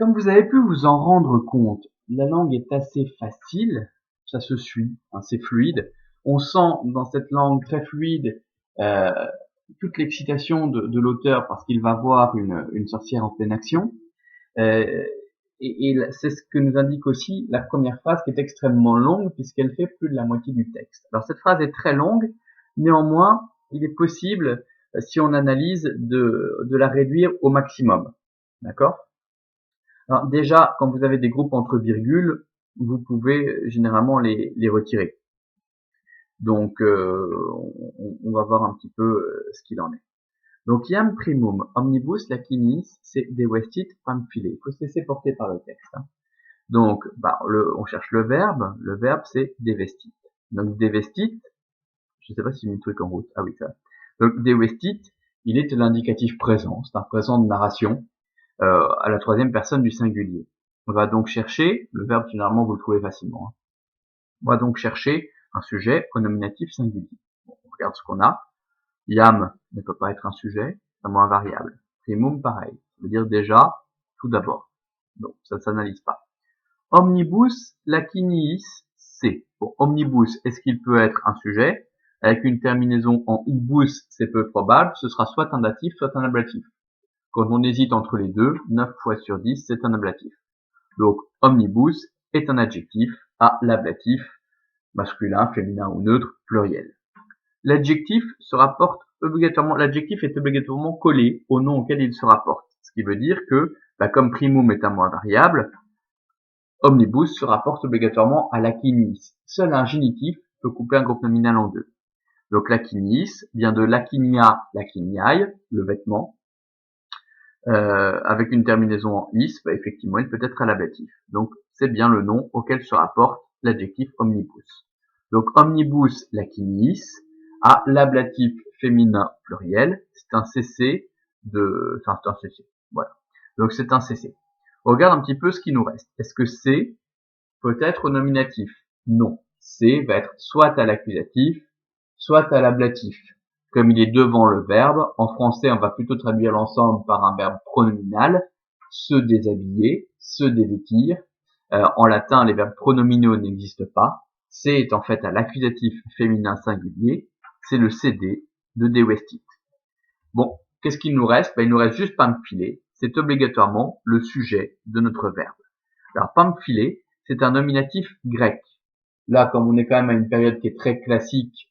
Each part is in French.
Comme vous avez pu vous en rendre compte, la langue est assez facile, ça se suit, hein, c'est fluide. On sent dans cette langue très fluide euh, toute l'excitation de l'auteur parce qu'il va voir une sorcière en pleine action. Euh, et c'est ce que nous indique aussi la première phrase qui est extrêmement longue puisqu'elle fait plus de la moitié du texte. Alors cette phrase est très longue, néanmoins il est possible, si on analyse, de la réduire au maximum. D'accord ? Alors déjà, quand vous avez des groupes entre virgules, vous pouvez généralement les retirer. Donc on va voir un petit peu ce qu'il en est. Donc iam primum omnibus lacinis se devestit pamphile. Il faut se laisser porter par le texte. Hein. Donc on cherche le verbe c'est devestit. Donc devestit, je ne sais pas si j'ai mis le truc en route. Ah oui, ça. Donc devestit, il est l'indicatif présent, c'est un présent de narration. À la troisième personne du singulier. On va donc chercher, le verbe généralement vous le trouvez facilement, hein. On va donc chercher un sujet au nominatif singulier. Bon, on regarde ce qu'on a. Iam ne peut pas être un sujet, c'est un mot invariable. Primum pareil, ça veut dire déjà, tout d'abord. Donc ça ne s'analyse pas. Omnibus laciniis c'est. Bon, omnibus, est-ce qu'il peut être un sujet? Avec une terminaison en ibus, c'est peu probable, ce sera soit un datif, soit un ablatif. Quand on hésite entre les deux, 9 fois sur 10, c'est un ablatif. Donc, omnibus est un adjectif à l'ablatif, masculin, féminin ou neutre, pluriel. L'adjectif est obligatoirement collé au nom auquel il se rapporte. Ce qui veut dire que, comme primum est un mot invariable, omnibus se rapporte obligatoirement à lacinis. Seul un génitif peut couper un groupe nominal en deux. Donc lacinis vient de lacinia, laciniae, le vêtement, avec une terminaison en is, effectivement, il peut être à l'ablatif. Donc, c'est bien le nom auquel se rapporte l'adjectif omnibus. Donc, omnibus laciniis a l'ablatif féminin pluriel. C'est un CC c'est un CC. Voilà. Donc, c'est un CC. On regarde un petit peu ce qui nous reste. Est-ce que C peut être au nominatif? Non. C va être soit à l'accusatif, soit à l'ablatif. Comme il est devant le verbe, en français, on va plutôt traduire l'ensemble par un verbe pronominal, se déshabiller, se dévêtir. En latin, les verbes pronominaux n'existent pas. C est en fait à l'accusatif féminin singulier. C'est le CD de devestit. Bon, qu'est-ce qu'il nous reste? Il nous reste juste pamphile. C'est obligatoirement le sujet de notre verbe. Alors, pamphile, c'est un nominatif grec. Là, comme on est quand même à une période qui est très classique,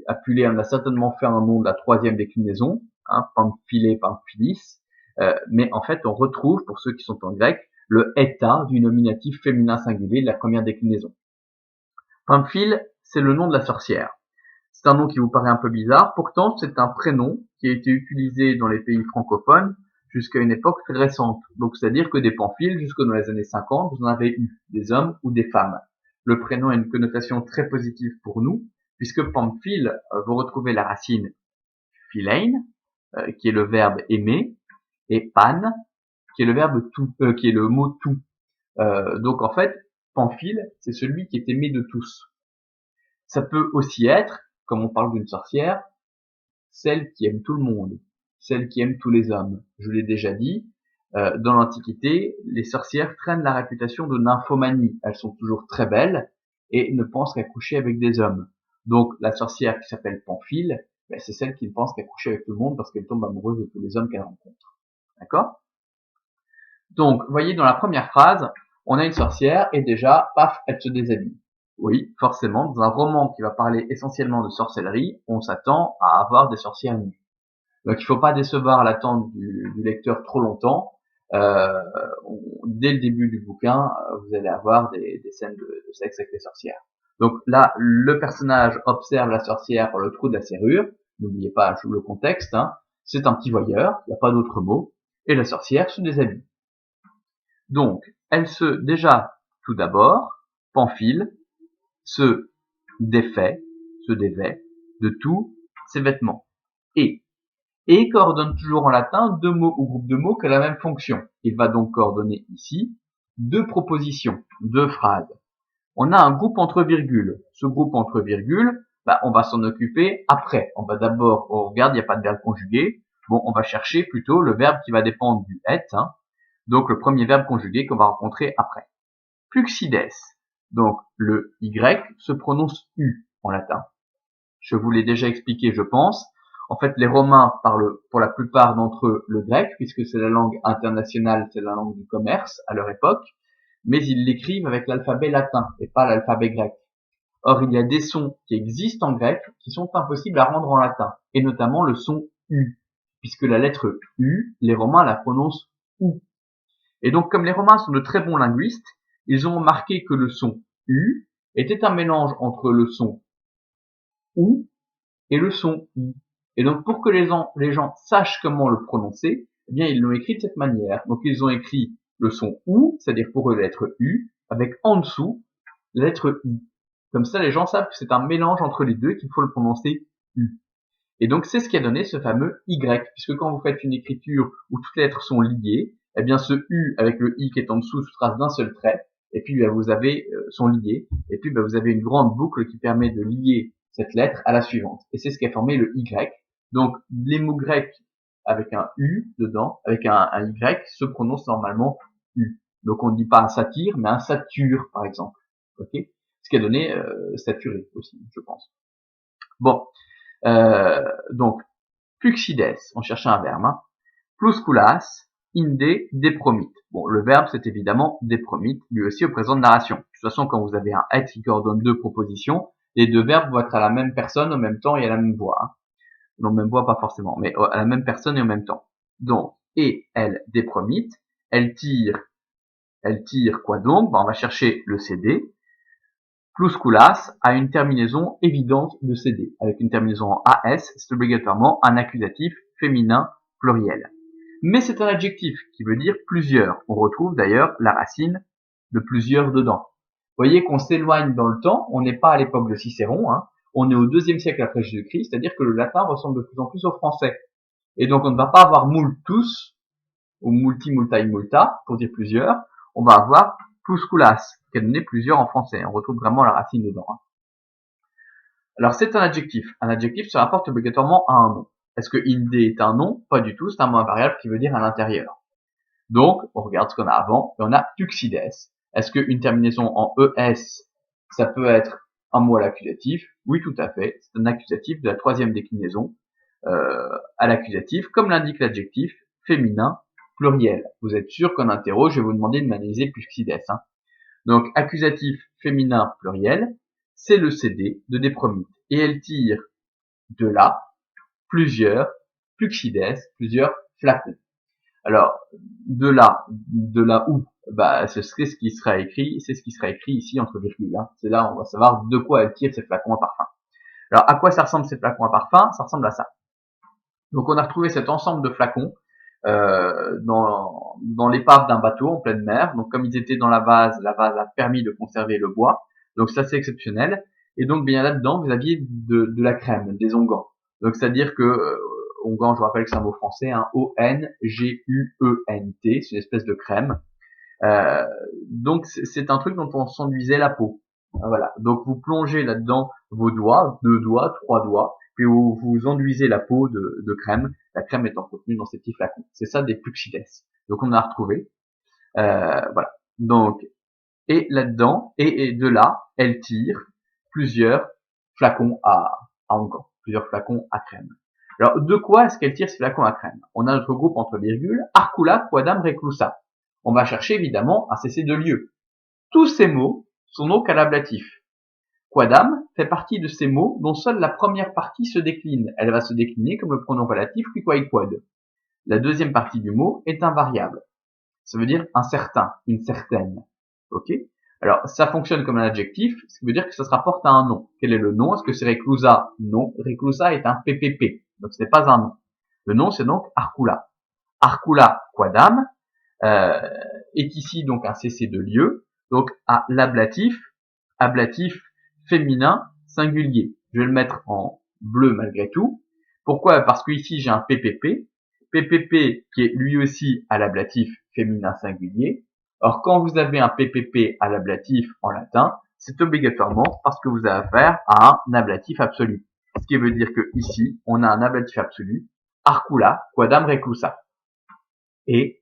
Apulé en a certainement fait un nom de la troisième déclinaison, hein, pamphile, pamphilis, mais en fait on retrouve, pour ceux qui sont en grec, le eta du nominatif féminin singulier de la première déclinaison. Pamphile, c'est le nom de la sorcière. C'est un nom qui vous paraît un peu bizarre, pourtant c'est un prénom qui a été utilisé dans les pays francophones jusqu'à une époque très récente. Donc c'est-à-dire que des pamphiles, jusque dans les années 50, vous en avez eu, des hommes ou des femmes. Le prénom a une connotation très positive pour nous, puisque pamphile, vous retrouvez la racine philein, qui est le verbe aimer, et pan, qui est le verbe tout, qui est le mot tout. Donc en fait, pamphile, c'est celui qui est aimé de tous. Ça peut aussi être, comme on parle d'une sorcière, celle qui aime tout le monde, celle qui aime tous les hommes. Je l'ai déjà dit, dans l'Antiquité, les sorcières traînent la réputation de nymphomanie. Elles sont toujours très belles et ne pensent qu'à coucher avec des hommes. Donc la sorcière qui s'appelle Pamphile, c'est celle qui ne pense qu'à coucher avec tout le monde parce qu'elle tombe amoureuse de tous les hommes qu'elle rencontre. D'accord? Donc, vous voyez, dans la première phrase, on a une sorcière et déjà, paf, elle se déshabille. Oui, forcément, dans un roman qui va parler essentiellement de sorcellerie, on s'attend à avoir des sorcières nues. Donc il ne faut pas décevoir l'attente du lecteur trop longtemps. Dès le début du bouquin, vous allez avoir des scènes de sexe avec les sorcières. Donc là, le personnage observe la sorcière par le trou de la serrure. N'oubliez pas le contexte. Hein. C'est un petit voyeur, il n'y a pas d'autre mot. Et la sorcière se déshabille. Donc, déjà, tout d'abord, Pamphile se dévêt de tous ses vêtements. Et coordonne toujours en latin deux mots ou groupes de mots qui ont la même fonction. Il va donc coordonner ici deux propositions, deux phrases. On a un groupe entre virgules. Ce groupe entre virgules, on va s'en occuper après. On va d'abord, on regarde, il n'y a pas de verbe conjugué. Bon, on va chercher plutôt le verbe qui va dépendre du et. Hein. donc le premier verbe conjugué qu'on va rencontrer après. Puxides, donc le Y se prononce U en latin. Je vous l'ai déjà expliqué, je pense. En fait, les Romains parlent pour la plupart d'entre eux le grec, puisque c'est la langue internationale, c'est la langue du commerce à leur époque, mais ils l'écrivent avec l'alphabet latin et pas l'alphabet grec. Or, il y a des sons qui existent en grec qui sont impossibles à rendre en latin, et notamment le son U, puisque la lettre U, les Romains la prononcent OU. Et donc, comme les Romains sont de très bons linguistes, ils ont remarqué que le son U était un mélange entre le son OU et le son I. Et donc, pour que les gens sachent comment le prononcer, eh bien, ils l'ont écrit de cette manière. Donc, ils ont écrit le son OU, c'est-à-dire pour eux la lettre U, avec en dessous la lettre I. Comme ça, les gens savent que c'est un mélange entre les deux et qu'il faut le prononcer U. Et donc, c'est ce qui a donné ce fameux Y, puisque quand vous faites une écriture où toutes les lettres sont liées, eh bien, ce U avec le I qui est en dessous se trace d'un seul trait, et puis vous avez sont liés, et puis vous avez une grande boucle qui permet de lier cette lettre à la suivante. Et c'est ce qui a formé le Y. Donc, les mots grecs avec un U dedans, avec un Y, se prononcent normalement U. Donc, on ne dit pas un satyre, mais un sature, par exemple. Ok, ce qui a donné saturé aussi, je pense. Bon, donc, Puxides, on cherchait un verbe, hein. Plusculas, inde, dépromite. Bon, le verbe, c'est évidemment dépromite, lui aussi au présent de narration. De toute façon, quand vous avez un être qui coordonne deux propositions, les deux verbes vont être à la même personne, au même temps et à la même voix. Hein. Non, même voix, pas forcément, mais à la même personne et en même temps. Donc, et elle dépromite, elle tire quoi donc? On va chercher le CD. Plusculas a une terminaison évidente de CD. Avec une terminaison en AS, c'est obligatoirement un accusatif féminin pluriel. Mais c'est un adjectif qui veut dire plusieurs. On retrouve d'ailleurs la racine de plusieurs dedans. Vous voyez qu'on s'éloigne dans le temps, on n'est pas à l'époque de Cicéron, hein. On est au IIe siècle après Jésus-Christ, c'est-à-dire que le latin ressemble de plus en plus au français. Et donc on ne va pas avoir multus, ou multi, multi, multa, pour dire plusieurs, on va avoir plusculas, qui a donné plusieurs en français. On retrouve vraiment la racine dedans. Hein. Alors c'est un adjectif. Un adjectif se rapporte obligatoirement à un nom. Est-ce que inde est un nom? Pas du tout, c'est un mot invariable qui veut dire à l'intérieur. Donc, on regarde ce qu'on a avant, et on a puxides. Est-ce qu'une terminaison en ES, ça peut être un mot à l'accusatif? Oui, tout à fait. C'est un accusatif de la troisième déclinaison à l'accusatif, comme l'indique l'adjectif, féminin, pluriel. Vous êtes sûr qu'en interro, je vais vous demander de m'analyser puxides. Hein. Donc, accusatif féminin pluriel, c'est le CD de dépromite. Et elle tire de là plusieurs puxides, plusieurs flacons. Alors, de là où, c'est ce qui sera écrit ici entre virgules. Hein. C'est là, on va savoir de quoi elle tire ces flacons à parfum. Alors, à quoi ça ressemble ces flacons à parfum? Ça ressemble à ça. Donc, on a retrouvé cet ensemble de flacons dans l'épave d'un bateau en pleine mer. Donc, comme ils étaient dans la vase a permis de conserver le bois. Donc, ça, c'est exceptionnel. Et donc, bien là-dedans, vous aviez de la crème, des onguents. Donc, c'est-à-dire que onguent, je vous rappelle que c'est un mot français, hein, O-N-G-U-E-N-T, c'est une espèce de crème. Donc c'est un truc dont on s'enduisait la peau. Voilà. Donc vous plongez là-dedans vos doigts, 2 doigts, 3 doigts, puis vous enduisez la peau de crème. La crème étant contenue dans ces petits flacons. C'est ça des puxides. Donc on a retrouvé. Voilà. Donc et là-dedans et de là, elle tire plusieurs flacons à onguent, plusieurs flacons à crème. Alors, de quoi est-ce qu'elle tire ces flacons à crème? On a notre groupe entre virgules, arcula, quadam, reclusa. On va chercher évidemment un cessé de lieu. Tous ces mots sont donc à l'ablatif. Quadam fait partie de ces mots dont seule la première partie se décline. Elle va se décliner comme le pronom relatif quid. La deuxième partie du mot est invariable. Ça veut dire un certain, une certaine. Ok? Alors, ça fonctionne comme un adjectif, ce qui veut dire que ça se rapporte à un nom. Quel est le nom? Est-ce que c'est reclusa? Non. Reclusa est un PPP. Donc, ce n'est pas un nom. Le nom, c'est donc arcula. Arcula quadam est ici donc un cessé de lieu. Donc, à l'ablatif, ablatif féminin singulier. Je vais le mettre en bleu malgré tout. Pourquoi? Parce que ici, j'ai un PPP. PPP qui est lui aussi à l'ablatif féminin singulier. Or, quand vous avez un PPP à l'ablatif en latin, c'est obligatoirement parce que vous avez affaire à un ablatif absolu. Ce qui veut dire que ici, on a un ablatif absolu, arcula, quadam reclusa. Et